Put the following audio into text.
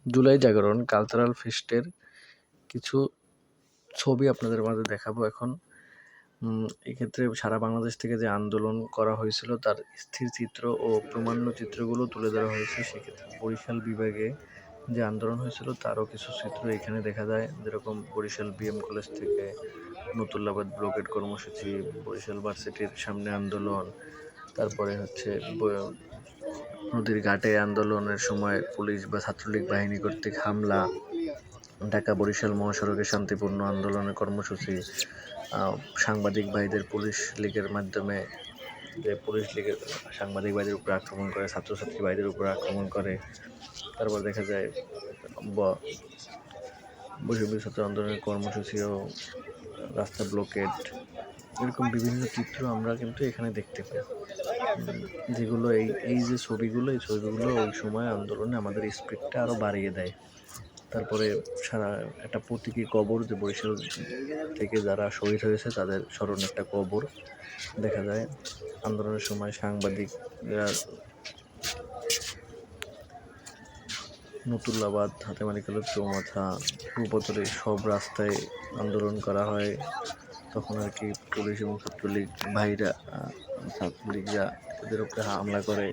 জুলাই জাগরণ কালচারাল ফেস্টের কিছু ছবি আপনাদের মাঝে দেখাবো এখন। এক্ষেত্রে সারা বাংলাদেশ থেকে যে আন্দোলন করা হয়েছিল তার স্থির চিত্র ও প্রমাণ্য চিত্রগুলো তুলে ধরা হয়েছে। সেক্ষেত্রে বরিশাল বিভাগে যে আন্দোলন হয়েছিল তারও কিছু চিত্র এখানে দেখা যায়, যেরকম বরিশাল বিএম কলেজ থেকে নতুল্লাবাদ ব্লকেট কর্মসূচি, বরিশাল ভার্সিটির সামনে আন্দোলন, তারপরে হচ্ছে নদীর ঘাটে আন্দোলনের সময় পুলিশ বা ছাত্রলীগ বাহিনী কর্তৃক হামলা, ঢাকা বরিশাল মহাসড়কে শান্তিপূর্ণ আন্দোলনের কর্মসূচি, সাংবাদিক ভাইদের পুলিশ লীগের মাধ্যমে যে পুলিশ লীগের সাংবাদিক ভাইদের উপরে আক্রমণ করে, ছাত্রছাত্রী ভাইদের উপরে আক্রমণ করে। তারপর দেখা যায় বৈষম্য ছাত্র আন্দোলনের কর্মসূচি ও রাস্তা ব্লকেট, এরকম বিভিন্ন চিত্র আমরা কিন্তু এখানে দেখতে পাই, যেগুলো এই যে ছবিগুলো, এই ছবিগুলো ওই সময় আন্দোলনে আমাদের স্পিডটা আরও বাড়িয়ে দেয়। তারপরে সারা একটা প্রতীকী কবর, যে বরিশাল থেকে যারা শহীদ হয়েছে তাদের স্মরণে একটা কবর দেখা যায়। আন্দোলনের সময় সাংবাদিকরা নতুল্লাবাদ, হাতেমারিখাল, চৌমাথা, রূপতলী সব রাস্তায় আন্দোলন করা হয়। তখন আর কি পুলিশ এবং ছাত্রলীগ ভাইরা, ছাত্রলীগরা এদের উপরে হামলা করে।